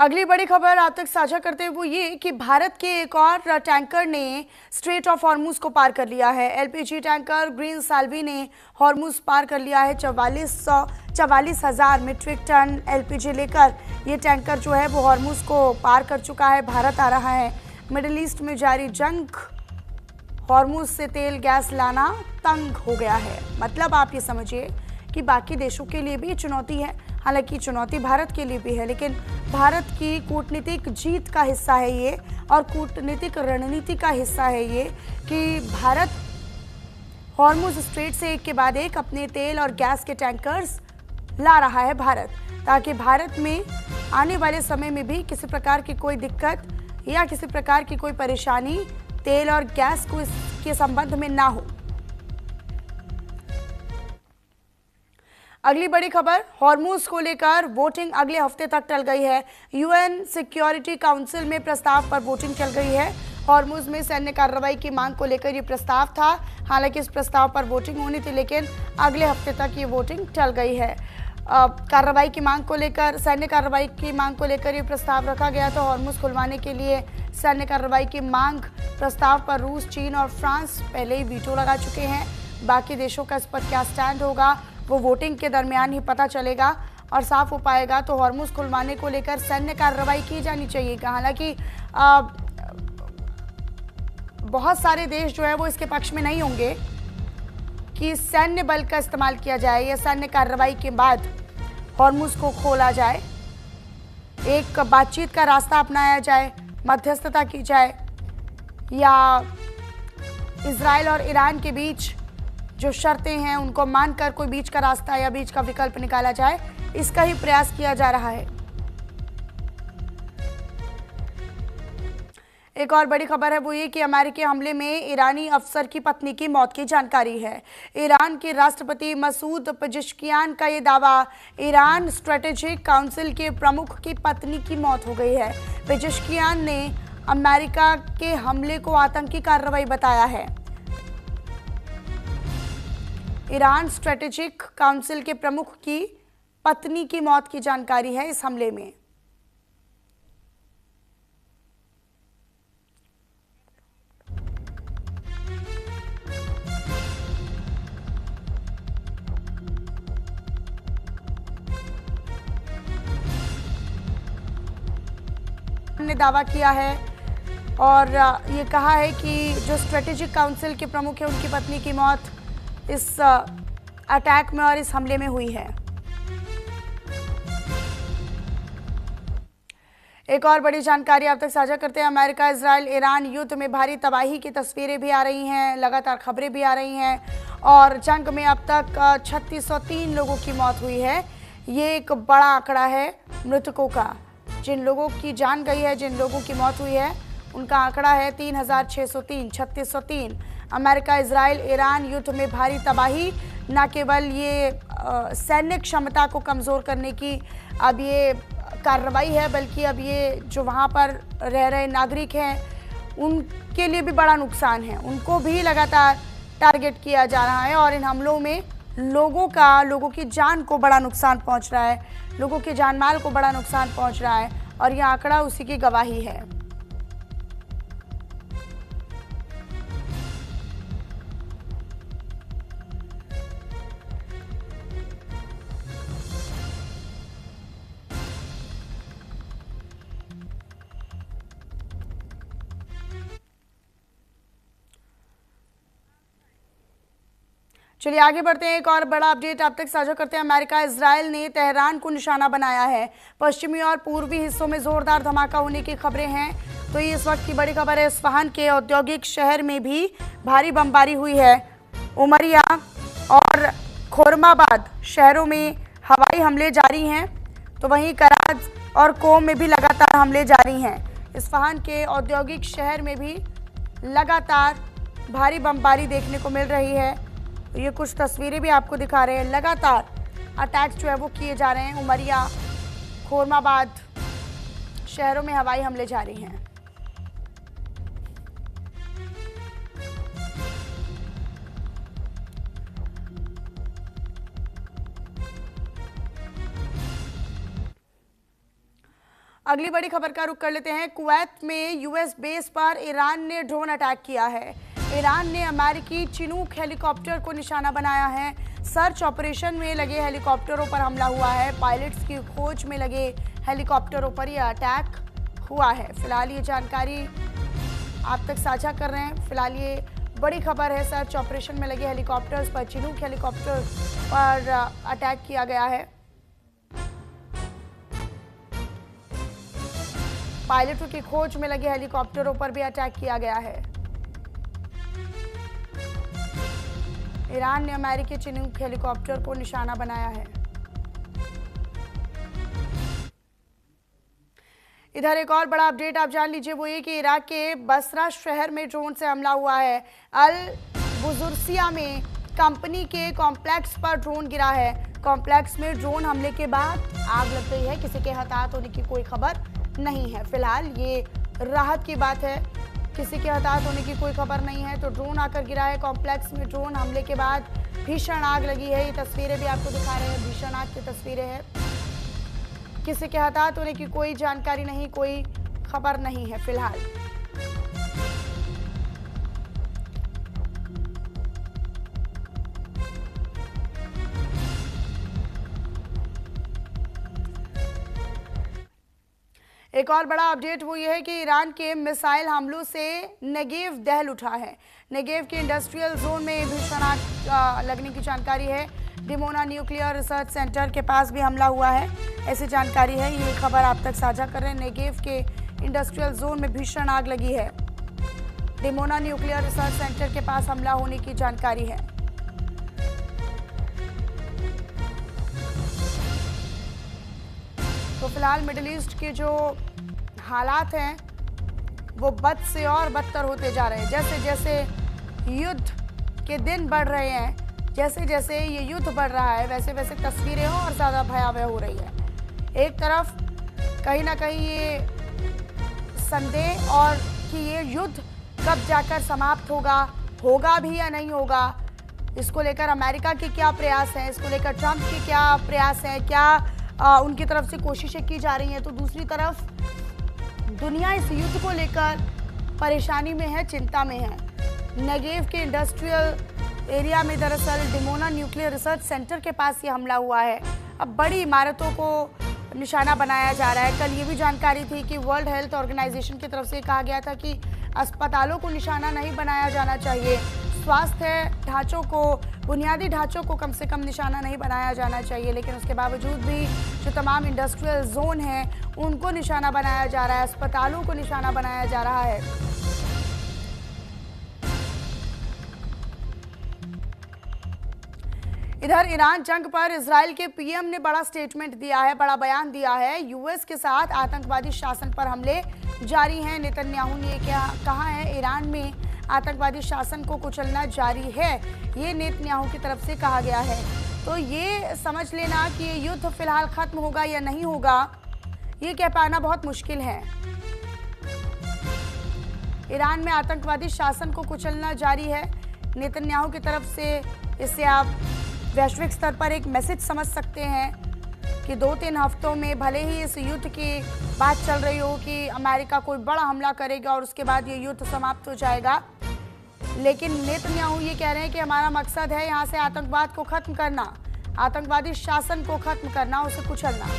अगली बड़ी खबर आप तक साझा करते हुए वो ये कि भारत के एक और टैंकर ने स्ट्रेट ऑफ हॉर्मुज को पार कर लिया है। एलपीजी टैंकर ग्रीन साल्वी ने हॉर्मुज पार कर लिया है। 44,000 मीट्रिक टन एलपीजी लेकर ये टैंकर जो है वो हॉर्मुज को पार कर चुका है, भारत आ रहा है। मिडिल ईस्ट में जारी जंग हॉर्मुज से तेल गैस लाना तंग हो गया है। मतलब आप ये समझिए कि बाकी देशों के लिए भी चुनौती है। हालांकि चुनौती भारत के लिए भी है, लेकिन भारत की कूटनीतिक जीत का हिस्सा है ये, और कूटनीतिक रणनीति का हिस्सा है ये कि भारत हॉर्मुज स्ट्रेट से एक के बाद एक अपने तेल और गैस के टैंकर्स ला रहा है भारत, ताकि भारत में आने वाले समय में भी किसी प्रकार की कोई दिक्कत या किसी प्रकार की कोई परेशानी तेल और गैस को इसके संबंध में ना हो। अगली बड़ी खबर, हॉर्मुज को लेकर वोटिंग अगले हफ्ते तक टल गई है। यूएन सिक्योरिटी काउंसिल में प्रस्ताव पर वोटिंग चल गई है। हॉर्मुज में सैन्य कार्रवाई की मांग को लेकर ये प्रस्ताव था। हालांकि इस प्रस्ताव पर वोटिंग होनी थी, लेकिन अगले हफ्ते तक ये वोटिंग टल गई है। कार्रवाई की मांग को लेकर, सैन्य कार्रवाई की मांग को लेकर ये प्रस्ताव रखा गया था। हॉर्मुज खुलवाने के लिए सैन्य कार्रवाई की मांग प्रस्ताव पर रूस, चीन और फ्रांस पहले ही वीटो लगा चुके हैं। बाकी देशों का इस पर क्या स्टैंड होगा वो वोटिंग के दरमियान ही पता चलेगा और साफ हो पाएगा। तो हॉर्मुज खुलवाने को लेकर सैन्य कार्रवाई की जानी चाहिए। हालांकि बहुत सारे देश जो है वो इसके पक्ष में नहीं होंगे कि सैन्य बल का इस्तेमाल किया जाए या सैन्य कार्रवाई के बाद हॉर्मुज को खोला जाए, एक बातचीत का रास्ता अपनाया जाए, मध्यस्थता की जाए, या इजराइल और ईरान के बीच जो शर्तें हैं उनको मानकर कोई बीच का रास्ता या बीच का विकल्प निकाला जाए, इसका ही प्रयास किया जा रहा है। एक और बड़ी खबर है वो ये कि अमेरिकी हमले में ईरानी अफसर की पत्नी की मौत की जानकारी है। ईरान के राष्ट्रपति मसूद पेजेश्कियान का ये दावा, ईरान स्ट्रेटेजिक काउंसिल के प्रमुख की पत्नी की मौत हो गई है। पेजेश्कियान ने अमेरिका के हमले को आतंकी कार्रवाई बताया है। ईरान स्ट्रेटेजिक काउंसिल के प्रमुख की पत्नी की मौत की जानकारी है इस हमले में। ने दावा किया है और ये कहा है कि जो स्ट्रेटेजिक काउंसिल के प्रमुख है उनकी पत्नी की मौत इस अटैक में और इस हमले में हुई है। एक और बड़ी जानकारी आप तक साझा करते हैं। अमेरिका इजराइल ईरान युद्ध में भारी तबाही की तस्वीरें भी आ रही हैं, लगातार खबरें भी आ रही हैं और जंग में अब तक 3603 लोगों की मौत हुई है। ये एक बड़ा आंकड़ा है मृतकों का। जिन लोगों की जान गई है, जिन लोगों की मौत हुई है, उनका आंकड़ा है 3603। 3603। अमेरिका इजराइल ईरान युद्ध में भारी तबाही, न केवल ये सैन्य क्षमता को कमज़ोर करने की अब ये कार्रवाई है, बल्कि अब ये जो वहाँ पर रह रहे नागरिक हैं उनके लिए भी बड़ा नुकसान है। उनको भी लगातार टारगेट किया जा रहा है और इन हमलों में लोगों की जान को बड़ा नुकसान पहुँच रहा है, लोगों के जान माल को बड़ा नुकसान पहुँच रहा है और यह आंकड़ा उसी की गवाही है। चलिए आगे बढ़ते हैं। एक और बड़ा अपडेट आप तक साझा करते हैं। अमेरिका इजराइल ने तेहरान को निशाना बनाया है। पश्चिमी और पूर्वी हिस्सों में जोरदार धमाका होने की खबरें हैं। तो ये इस वक्त की बड़ी खबर है। इस्फहान के औद्योगिक शहर में भी भारी बमबारी हुई है। उमरिया और खोरमाबाद शहरों में हवाई हमले जारी हैं, तो वहीं कराज और कोम में भी लगातार हमले जारी हैं। इस्फहान के औद्योगिक शहर में भी लगातार भारी बमबारी देखने को मिल रही है। ये कुछ तस्वीरें भी आपको दिखा रहे हैं। लगातार अटैक्स जो है वो किए जा रहे हैं। उमरिया, खोरमाबाद शहरों में हवाई हमले जारी हैं। अगली बड़ी खबर का रुख कर लेते हैं। कुवैत में यूएस बेस पर ईरान ने ड्रोन अटैक किया है। ईरान ने अमेरिकी चिनूक हेलीकॉप्टर को निशाना बनाया है। सर्च ऑपरेशन में लगे हेलीकॉप्टरों पर हमला हुआ है। पायलट्स की खोज में लगे हेलीकॉप्टरों पर यह अटैक हुआ है। फिलहाल ये जानकारी आप तक साझा कर रहे हैं। फिलहाल ये बड़ी खबर है। सर्च ऑपरेशन में लगे हेलीकॉप्टर्स पर, चिनूक हेलीकॉप्टर पर अटैक किया गया है। पायलटों की खोज में लगे हेलीकॉप्टरों पर भी अटैक किया गया है। ईरान ने अमेरिकी चिनूक हेलीकॉप्टर को निशाना बनाया है। इधर एक और बड़ा अपडेट आप जान लीजिए, वो ये कि इराक के बसरा शहर में ड्रोन से हमला हुआ है। अल बुजुर्सिया में कंपनी के कॉम्प्लेक्स पर ड्रोन गिरा है। कॉम्प्लेक्स में ड्रोन हमले के बाद आग लग गई है। किसी के हताहत होने की कोई खबर नहीं है। फिलहाल ये राहत की बात है, किसी के हताहत होने की कोई खबर नहीं है। तो ड्रोन आकर गिरा है कॉम्प्लेक्स में। ड्रोन हमले के बाद भीषण आग लगी है। ये तस्वीरें भी आपको दिखा रहे हैं, भीषण आग की तस्वीरें हैं। किसी के हताहत होने की कोई जानकारी नहीं, कोई खबर नहीं है फिलहाल। एक और बड़ा अपडेट वो ये है कि ईरान के मिसाइल हमलों से नेगेव दहल उठा है। नेगेव के इंडस्ट्रियल जोन में भीषण आग लगने की जानकारी है। डिमोना न्यूक्लियर रिसर्च सेंटर के पास भी हमला हुआ है, ऐसी जानकारी है। ये खबर आप तक साझा कर रहे हैं। नेगेव के इंडस्ट्रियल जोन में भीषण आग लगी है। डिमोना न्यूक्लियर रिसर्च सेंटर के पास हमला होने की जानकारी है। तो फिलहाल मिडिल ईस्ट के जो हालात हैं वो बद से और बदतर होते जा रहे हैं। जैसे जैसे युद्ध के दिन बढ़ रहे हैं, जैसे जैसे ये युद्ध बढ़ रहा है, वैसे वैसे तस्वीरें और ज़्यादा भयावह हो रही है। एक तरफ कहीं ना कहीं ये संदेह और कि ये युद्ध कब जाकर समाप्त होगा भी या नहीं होगा, इसको लेकर अमेरिका के क्या प्रयास हैं, इसको लेकर ट्रंप के क्या प्रयास हैं, क्या उनकी तरफ से कोशिशें की जा रही हैं। तो दूसरी तरफ दुनिया इस युद्ध को लेकर परेशानी में है, चिंता में है। नेगेव के इंडस्ट्रियल एरिया में दरअसल डिमोना न्यूक्लियर रिसर्च सेंटर के पास ये हमला हुआ है। अब बड़ी इमारतों को निशाना बनाया जा रहा है। कल ये भी जानकारी थी कि वर्ल्ड हेल्थ ऑर्गेनाइजेशन की तरफ से कहा गया था कि अस्पतालों को निशाना नहीं बनाया जाना चाहिए, स्वास्थ्य ढांचों को, बुनियादी ढांचों को कम से कम निशाना नहीं बनाया जाना चाहिए। लेकिन उसके बावजूद भी जो तमाम इंडस्ट्रियल जोन हैं उनको निशाना बनाया जा रहा है, अस्पतालों को निशाना बनाया जा रहा है। इधर ईरान जंग पर इजराइल के पीएम ने बड़ा स्टेटमेंट दिया है, बड़ा बयान दिया है। यूएस के साथ आतंकवादी शासन पर हमले जारी हैं। नेतन्याहू ने क्या कहा है, ईरान में आतंकवादी शासन को कुचलना जारी है, ये नेतन्याहू की तरफ से कहा गया है। तो ये समझ लेना कि ये युद्ध फिलहाल खत्म होगा या नहीं होगा, ये कह पाना बहुत मुश्किल है। ईरान में आतंकवादी शासन को कुचलना जारी है, नेतन्याहू की तरफ से। इससे आप वैश्विक स्तर पर एक मैसेज समझ सकते हैं कि 2-3 हफ्तों में भले ही इस युद्ध की बात चल रही हो कि अमेरिका कोई बड़ा हमला करेगा और उसके बाद ये युद्ध समाप्त हो जाएगा, लेकिन नेतन्याहू ये कह रहे हैं कि हमारा मकसद है यहाँ से आतंकवाद को खत्म करना, आतंकवादी शासन को खत्म करना, उसे कुचलना।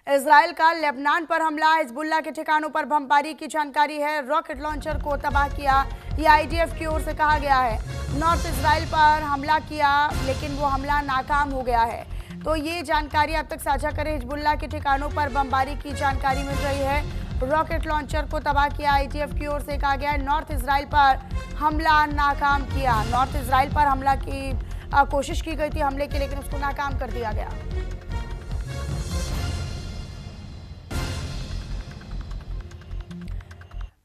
इजराइल का लेबनान पर हमला, हिजबुल्लाह के ठिकानों पर बमबारी की जानकारी है। रॉकेट लॉन्चर को तबाह किया, ये आईडीएफ की ओर से कहा गया है। नॉर्थ इजराइल पर हमला किया लेकिन वो हमला नाकाम हो गया है। तो ये जानकारी अब तक साझा करें। हिजबुल्लाह के ठिकानों पर बमबारी की जानकारी मिल रही है। रॉकेट लॉन्चर को तबाह किया, आईडीएफ की ओर से कहा गया है। नॉर्थ इजराइल पर हमला नाकाम किया, नॉर्थ इजराइल पर हमला की कोशिश की गई थी हमले की, लेकिन उसको नाकाम कर दिया गया।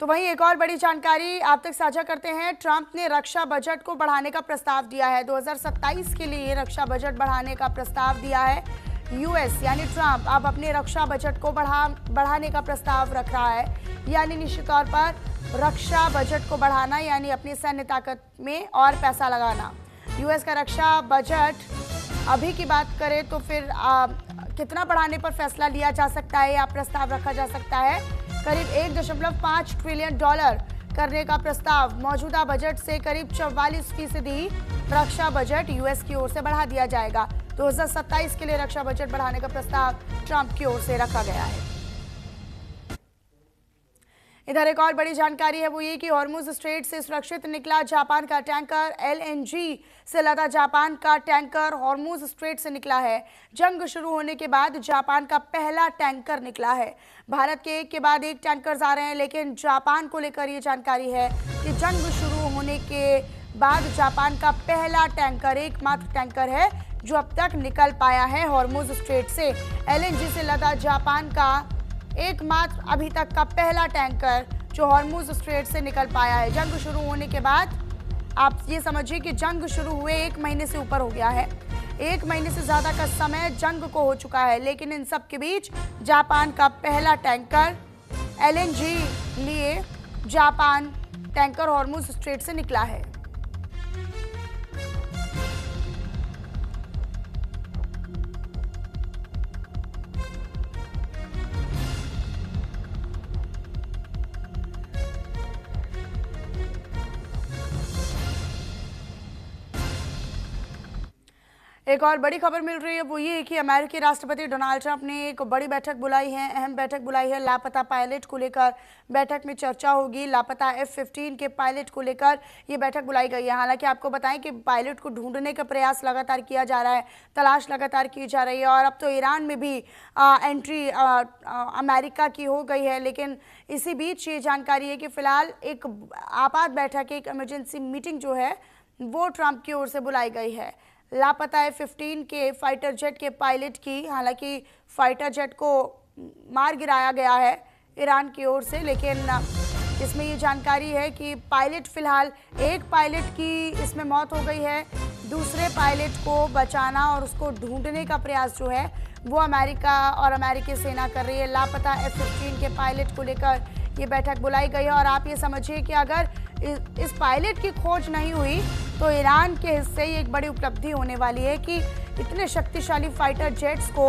तो वहीं एक और बड़ी जानकारी आप तक साझा करते हैं। ट्रंप ने रक्षा बजट को बढ़ाने का प्रस्ताव दिया है। 2027 के लिए रक्षा बजट बढ़ाने का प्रस्ताव दिया है। यूएस यानी ट्रंप अब अपने रक्षा बजट को बढ़ाने का प्रस्ताव रख रहा है, यानी निश्चित तौर पर रक्षा बजट को बढ़ाना यानी अपनी सैन्य ताकत में और पैसा लगाना। यूएस का रक्षा बजट अभी की बात करें तो फिर कितना बढ़ाने पर फैसला लिया जा सकता है या प्रस्ताव रखा जा सकता है? करीब 1.5 ट्रिलियन डॉलर करने का प्रस्ताव। मौजूदा बजट से करीब 44% रक्षा बजट यूएस की ओर से बढ़ा दिया जाएगा। 2027 के लिए रक्षा बजट बढ़ाने का प्रस्ताव ट्रंप की ओर से रखा गया है। इधर एक और बड़ी जानकारी है, वो ये कि हॉर्मुज स्ट्रेट से सुरक्षित निकला जापान का टैंकर। एलएनजी से लदा जापान का टैंकर हॉर्मुज स्ट्रेट से निकला है। जंग शुरू होने के बाद जापान का पहला टैंकर निकला है। भारत के एक के बाद एक टैंकर आ रहे हैं, लेकिन जापान को लेकर ये जानकारी है कि जंग शुरू होने के बाद जापान का पहला टैंकर, एकमात्र टैंकर है जो अब तक निकल पाया है हॉर्मुज स्ट्रेट से। एलएनजी से लदा जापान का एकमात्र अभी तक का पहला टैंकर जो हॉर्मुज स्ट्रेट से निकल पाया है। जंग शुरू होने के बाद आप ये समझिए कि जंग शुरू हुए 1 महीने से ऊपर हो गया है। 1 महीने से ज़्यादा का समय जंग को हो चुका है, लेकिन इन सब के बीच जापान का पहला टैंकर एलएनजी लिए जापान टैंकर हॉर्मुज स्ट्रेट से निकला है। एक और बड़ी खबर मिल रही है, वो ये कि अमेरिकी राष्ट्रपति डोनाल्ड ट्रंप ने एक बड़ी बैठक बुलाई है, अहम बैठक बुलाई है। लापता पायलट को लेकर बैठक में चर्चा होगी। लापता F-15 के पायलट को लेकर ये बैठक बुलाई गई है। हालांकि आपको बताएं कि पायलट को ढूंढने का प्रयास लगातार किया जा रहा है, तलाश लगातार की जा रही है। और अब तो ईरान में भी एंट्री अमेरिका की हो गई है। लेकिन इसी बीच ये जानकारी है कि फिलहाल एक आपात बैठक, एक इमरजेंसी मीटिंग जो है वो ट्रंप की ओर से बुलाई गई है। लापता F-15 के फाइटर जेट के पायलट की, हालांकि फाइटर जेट को मार गिराया गया है ईरान की ओर से, लेकिन इसमें ये जानकारी है कि पायलट, फिलहाल एक पायलट की इसमें मौत हो गई है। दूसरे पायलट को बचाना और उसको ढूंढने का प्रयास जो है वो अमेरिका और अमेरिकी सेना कर रही है। लापता F-15 के पायलट को लेकर ये बैठक बुलाई गई है। और आप ये समझिए कि अगर इस पायलट की खोज नहीं हुई तो ईरान के हिस्से ये एक बड़ी उपलब्धि होने वाली है कि इतने शक्तिशाली फाइटर जेट्स को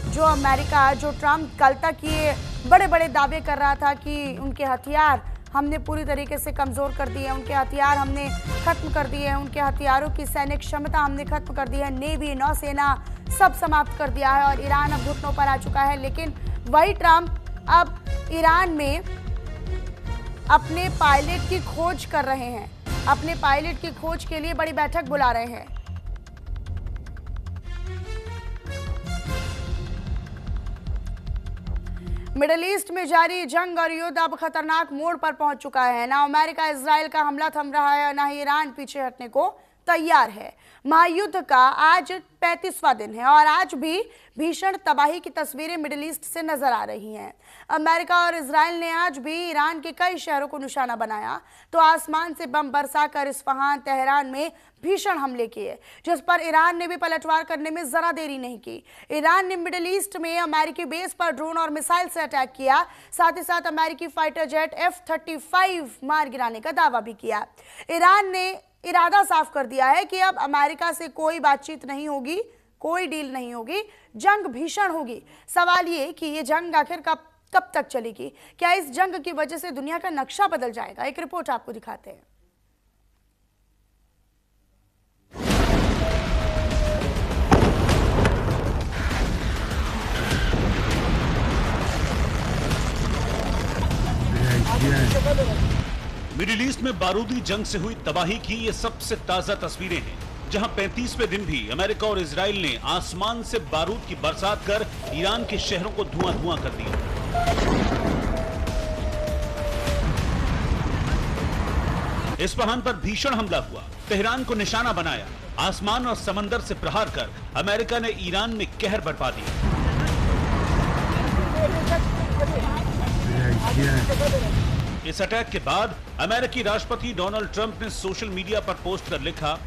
जो अमेरिका, जो ट्रंप कल तक ये बड़े बड़े दावे कर रहा था कि उनके हथियार हमने पूरी तरीके से कमज़ोर कर दिए हैं, उनके हथियार हमने खत्म कर दिए हैं, उनके हथियारों की सैनिक क्षमता हमने खत्म कर दी है, नेवी, नौसेना सब समाप्त कर दिया है और ईरान अब घुटनों पर आ चुका है। लेकिन वही ट्रंप अब ईरान में अपने पायलट की खोज कर रहे हैं, अपने पायलट की खोज के लिए बड़ी बैठक बुला रहे हैं। मिडिल ईस्ट में जारी जंग और युद्ध अब खतरनाक मोड़ पर पहुंच चुका है। ना अमेरिका इजराइल का हमला थम रहा है, ना ही ईरान पीछे हटने को तैयार है। महायुद्ध का आज 35वां दिन है और आज भी भीषण तबाही की तस्वीरें मिडिल ईस्ट से नजर आ रही हैं। अमेरिका और इजराइल ने आज भी ईरान के कई शहरों को निशाना बनाया तो आसमान से बम बरसाकर इस्फहान, तेहरान में भीषण हमले किए, जिस पर ईरान ने भी पलटवार करने में जरा देरी नहीं की। ईरान ने मिडिल ईस्ट में अमेरिकी बेस पर ड्रोन और मिसाइल से अटैक किया, साथ ही साथ अमेरिकी फाइटर जेट F-35 मार गिराने का दावा भी किया। ईरान ने इरादा साफ कर दिया है कि अब अमेरिका से कोई बातचीत नहीं होगी, कोई डील नहीं होगी, जंग भीषण होगी। सवाल ये कि ये जंग आखिर कब तक चलेगी? क्या इस जंग की वजह से दुनिया का नक्शा बदल जाएगा? एक रिपोर्ट आपको दिखाते हैं। मिडिल ईस्ट में बारूदी जंग से हुई तबाही की ये सबसे ताजा तस्वीरें हैं, जहां 35वें दिन भी अमेरिका और इजराइल ने आसमान से बारूद की बरसात कर ईरान के शहरों को धुआं-धुआं कर दिया। इस्फहान पर भीषण हमला हुआ, तेहरान को निशाना बनाया, आसमान और समंदर से प्रहार कर अमेरिका ने ईरान में कहर बरपा दिया। इस अटैक के बाद अमेरिकी राष्ट्रपति डोनाल्ड ट्रंप ने सोशल मीडिया पर पोस्ट कर लिखा,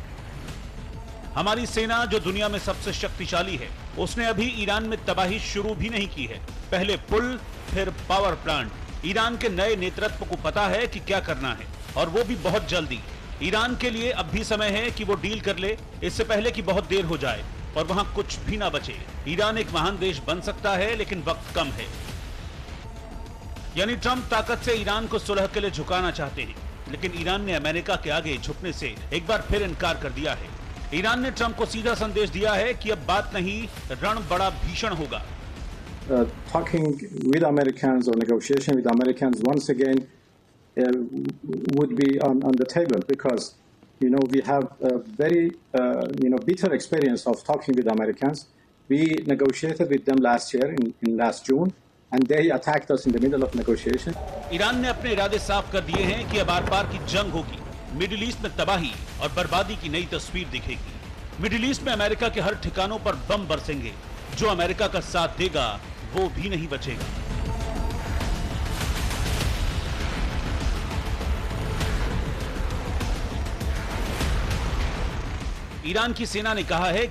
हमारी सेना जो दुनिया में सबसे शक्तिशाली है, उसने अभी ईरान में तबाही शुरू भी नहीं की है। पहले पुल, फिर पावर प्लांट। ईरान के नए नेतृत्व को पता है कि क्या करना है और वो भी बहुत जल्दी। ईरान के लिए अब भी समय है कि वो डील कर ले, इससे पहले कि बहुत देर हो जाए। और वहां कुछ भी ना बचे। ईरान एक महान देश बन सकता है, लेकिन वक्त कम है। यानी ट्रंप ताकत से ईरान को सुलह के लिए झुकाना चाहते हैं, लेकिन ईरान ने अमेरिका के आगे झुकने से एक बार फिर इनकार कर दिया है। ईरान ने ट्रंप को सीधा संदेश दिया है कि अब बात नहीं, रण बड़ा भीषण होगा। Talking with Americans or negotiation with Americans once again would be on the table, because we have a very bitter experience of talking with Americans. We negotiated with them last year in last June, and they attacked us in the middle of negotiation. Iran ने अपने इरादे साफ कर दिए हैं कि अब are पार की जंग होगी। मिडिल ईस्ट में तबाही और बर्बादी की नई तस्वीर दिखेगी। मिडिल ईस्ट में अमेरिका के हर ठिकानों पर बम बरसेंगे। जो अमेरिका का साथ देगा वो भी नहीं बचेगा। ईरान की सेना ने कहा है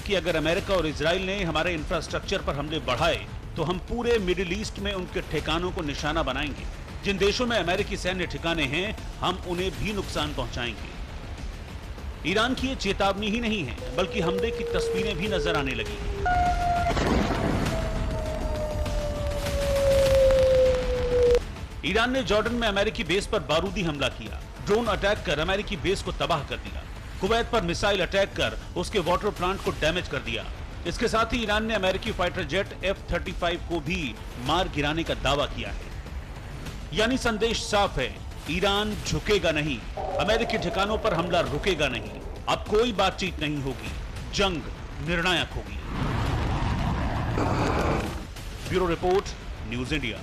कि अगर अमेरिका और इजराइल ने हमारे इंफ्रास्ट्रक्चर पर हमले बढ़ाए तो हम पूरे मिडिल ईस्ट में उनके ठिकानों को निशाना बनाएंगे। जिन देशों में अमेरिकी सैन्य ठिकाने हैं, हम उन्हें भी नुकसान पहुंचाएंगे। ईरान की ये चेतावनी ही नहीं है, बल्कि हमले की तस्वीरें भी नजर आने लगी। ईरान ने जॉर्डन में अमेरिकी बेस पर बारूदी हमला किया। ड्रोन अटैक कर अमेरिकी बेस को तबाह कर दिया। कुवैत पर मिसाइल अटैक कर उसके वाटर प्लांट को डैमेज कर दिया। इसके साथ ही ईरान ने अमेरिकी फाइटर जेट F-35 को भी मार गिराने का दावा किया है। यानी संदेश साफ है, ईरान झुकेगा नहीं, अमेरिकी ठिकानों पर हमला रुकेगा नहीं। अब कोई बातचीत नहीं होगी, जंग निर्णायक होगी। Bureau report, news India.